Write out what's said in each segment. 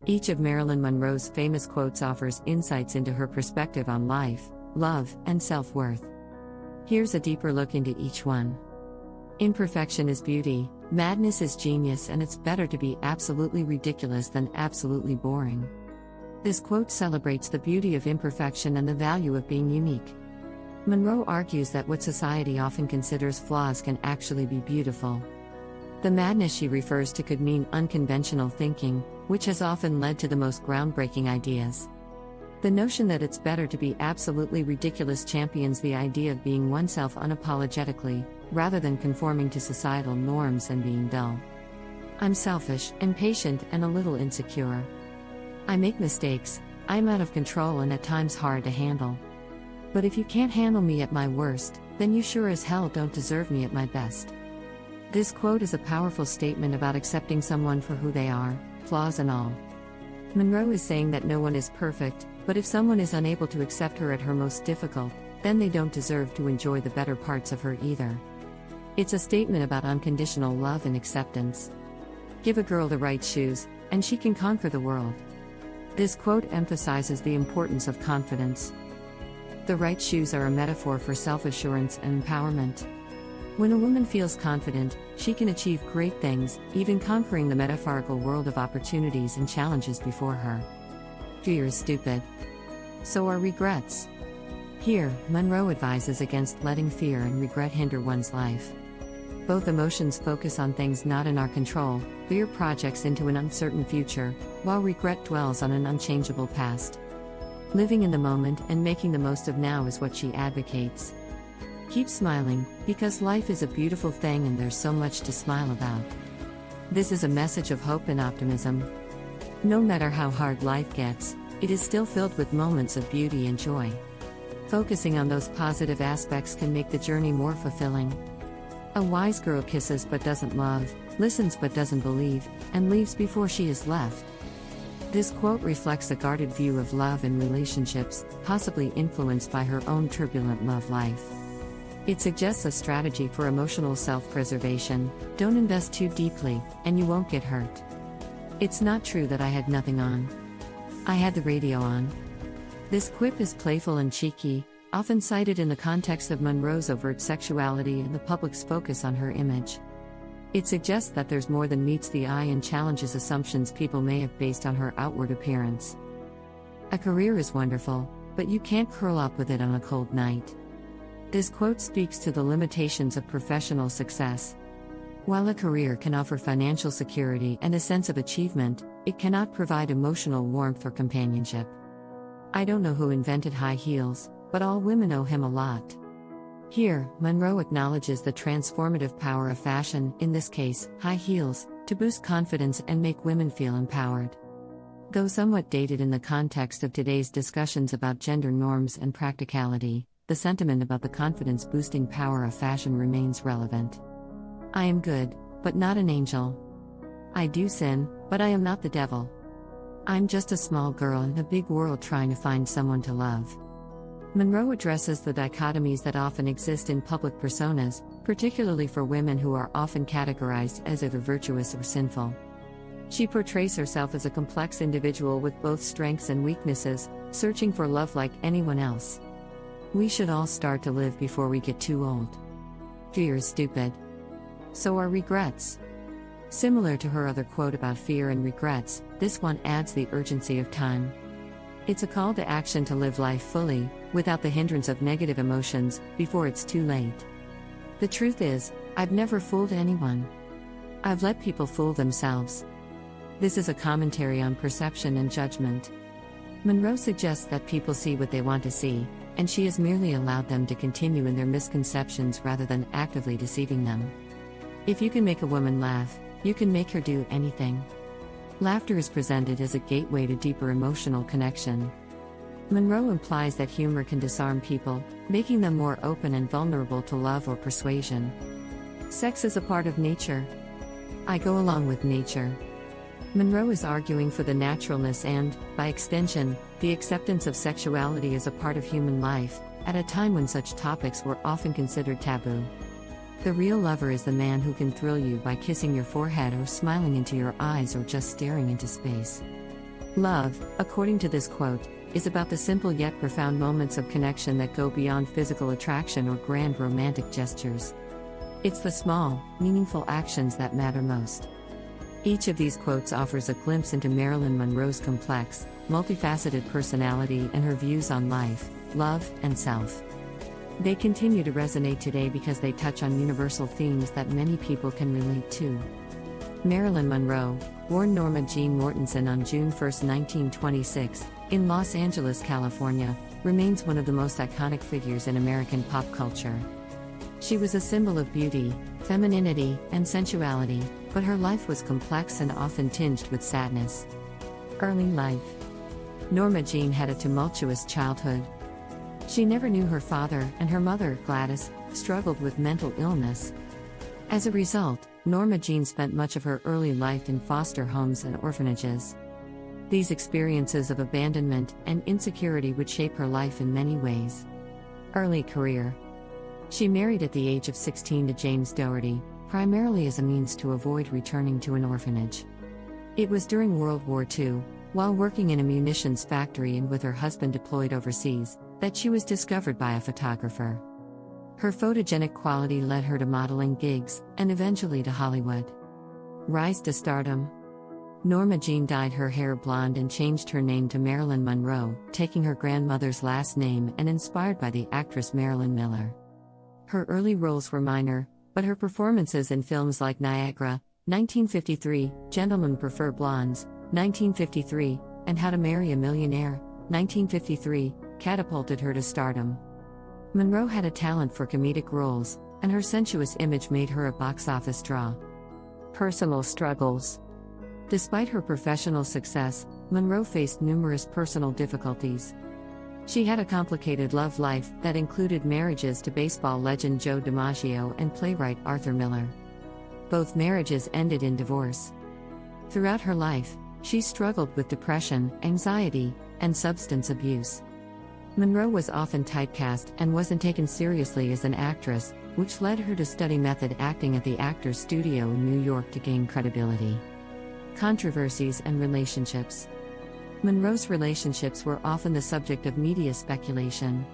Each of Marilyn Monroe's famous quotes offers insights into her perspective on life, love, and self-worth. Here's a deeper look into each one. Imperfection is beauty, madness is genius, and it's better to be absolutely ridiculous than absolutely boring. This quote celebrates the beauty of imperfection and the value of being unique. Monroe argues that what society often considers flaws can actually be beautiful. The madness she refers to could mean unconventional thinking, which has often led to the most groundbreaking ideas. The notion that it's better to be absolutely ridiculous champions the idea of being oneself unapologetically, rather than conforming to societal norms and being dull. I'm selfish, impatient, and a little insecure. I make mistakes, I'm out of control and at times hard to handle. But if you can't handle me at my worst, then you sure as hell don't deserve me at my best. This quote is a powerful statement about accepting someone for who they are, flaws and all. Monroe is saying that no one is perfect, but if someone is unable to accept her at her most difficult, then they don't deserve to enjoy the better parts of her either. It's a statement about unconditional love and acceptance. Give a girl the right shoes, and she can conquer the world. This quote emphasizes the importance of confidence. The right shoes are a metaphor for self-assurance and empowerment. When a woman feels confident, she can achieve great things, even conquering the metaphorical world of opportunities and challenges before her. Fear is stupid. So are regrets. Here, Monroe advises against letting fear and regret hinder one's life. Both emotions focus on things not in our control. Fear projects into an uncertain future, while regret dwells on an unchangeable past. Living in the moment and making the most of now is what she advocates. Keep smiling, because life is a beautiful thing and there's so much to smile about. This is a message of hope and optimism. No matter how hard life gets, it is still filled with moments of beauty and joy. Focusing on those positive aspects can make the journey more fulfilling. A wise girl kisses but doesn't love, listens but doesn't believe, and leaves before she is left. This quote reflects a guarded view of love and relationships, possibly influenced by her own turbulent love life. It suggests a strategy for emotional self-preservation: don't invest too deeply, and you won't get hurt. It's not true that I had nothing on. I had the radio on. This quip is playful and cheeky, often cited in the context of Monroe's overt sexuality and the public's focus on her image. It suggests that there's more than meets the eye and challenges assumptions people may have based on her outward appearance. A career is wonderful, but you can't curl up with it on a cold night. This quote speaks to the limitations of professional success. While a career can offer financial security and a sense of achievement, it cannot provide emotional warmth or companionship. I don't know who invented high heels, but all women owe him a lot. Here, Monroe acknowledges the transformative power of fashion, in this case, high heels, to boost confidence and make women feel empowered. Though somewhat dated in the context of today's discussions about gender norms and practicality, the sentiment about the confidence-boosting power of fashion remains relevant. I am good, but not an angel. I do sin, but I am not the devil. I'm just a small girl in a big world trying to find someone to love. Monroe addresses the dichotomies that often exist in public personas, particularly for women who are often categorized as either virtuous or sinful. She portrays herself as a complex individual with both strengths and weaknesses, searching for love like anyone else. We should all start to live before we get too old. Fear is stupid. So are regrets. Similar to her other quote about fear and regrets, this one adds the urgency of time. It's a call to action to live life fully, without the hindrance of negative emotions, before it's too late. The truth is, I've never fooled anyone. I've let people fool themselves. This is a commentary on perception and judgment. Monroe suggests that people see what they want to see, and she has merely allowed them to continue in their misconceptions rather than actively deceiving them. If you can make a woman laugh, you can make her do anything. Laughter is presented as a gateway to deeper emotional connection. Monroe implies that humor can disarm people, making them more open and vulnerable to love or persuasion. Sex is a part of nature. I go along with nature. Monroe is arguing for the naturalness and, by extension, the acceptance of sexuality as a part of human life, at a time when such topics were often considered taboo. The real lover is the man who can thrill you by kissing your forehead or smiling into your eyes or just staring into space. Love, according to this quote, is about the simple yet profound moments of connection that go beyond physical attraction or grand romantic gestures. It's the small, meaningful actions that matter most. Each of these quotes offers a glimpse into Marilyn Monroe's complex, multifaceted personality and her views on life, love, and self. They continue to resonate today because they touch on universal themes that many people can relate to. Marilyn Monroe, born Norma Jean Mortensen on June 1, 1926, in Los Angeles, California, remains one of the most iconic figures in American pop culture. She was a symbol of beauty, femininity, and sensuality, but her life was complex and often tinged with sadness. Early life. Norma Jean had a tumultuous childhood. She never knew her father, and her mother, Gladys, struggled with mental illness. As a result, Norma Jean spent much of her early life in foster homes and orphanages. These experiences of abandonment and insecurity would shape her life in many ways. Early career. She married at the age of 16 to James Doherty, primarily as a means to avoid returning to an orphanage. It was during World War II, while working in a munitions factory and with her husband deployed overseas, that she was discovered by a photographer. Her photogenic quality led her to modeling gigs, and eventually to Hollywood. Rise to stardom. Norma Jean dyed her hair blonde and changed her name to Marilyn Monroe, taking her grandmother's last name and inspired by the actress Marilyn Miller. Her early roles were minor, but her performances in films like Niagara, 1953, Gentlemen Prefer Blondes, 1953, and How to Marry a Millionaire, 1953, catapulted her to stardom. Monroe had a talent for comedic roles, and her sensuous image made her a box office draw. Personal struggles. Despite her professional success, Monroe faced numerous personal difficulties. She had a complicated love life that included marriages to baseball legend Joe DiMaggio and playwright Arthur Miller. Both marriages ended in divorce. Throughout her life, she struggled with depression, anxiety, and substance abuse. Monroe was often typecast and wasn't taken seriously as an actress, which led her to study method acting at the Actors Studio in New York to gain credibility. Controversies and relationships. Monroe's relationships were often the subject of media speculation.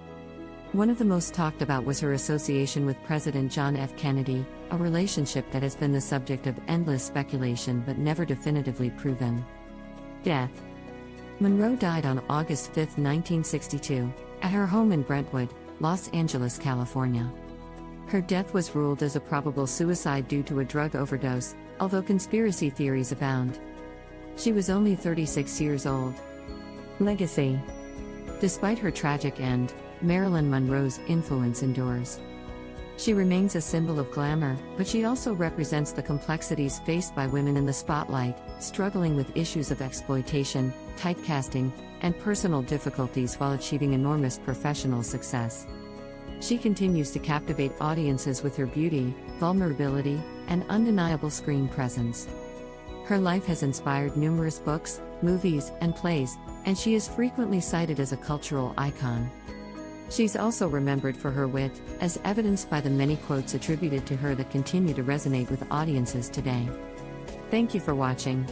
One of the most talked about was her association with President John F. Kennedy, a relationship that has been the subject of endless speculation but never definitively proven. Death. Monroe died on August 5, 1962, at her home in Brentwood, Los Angeles, California. Her death was ruled as a probable suicide due to a drug overdose, although conspiracy theories abound. She was only 36 years old. Legacy. Despite her tragic end, Marilyn Monroe's influence endures. She remains a symbol of glamour, but she also represents the complexities faced by women in the spotlight, struggling with issues of exploitation, typecasting, and personal difficulties while achieving enormous professional success. She continues to captivate audiences with her beauty, vulnerability, and undeniable screen presence. Her life has inspired numerous books, movies, and plays, and she is frequently cited as a cultural icon. She's also remembered for her wit, as evidenced by the many quotes attributed to her that continue to resonate with audiences today. Thank you for watching.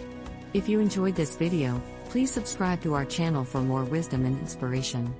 If you enjoyed this video, please subscribe to our channel for more wisdom and inspiration.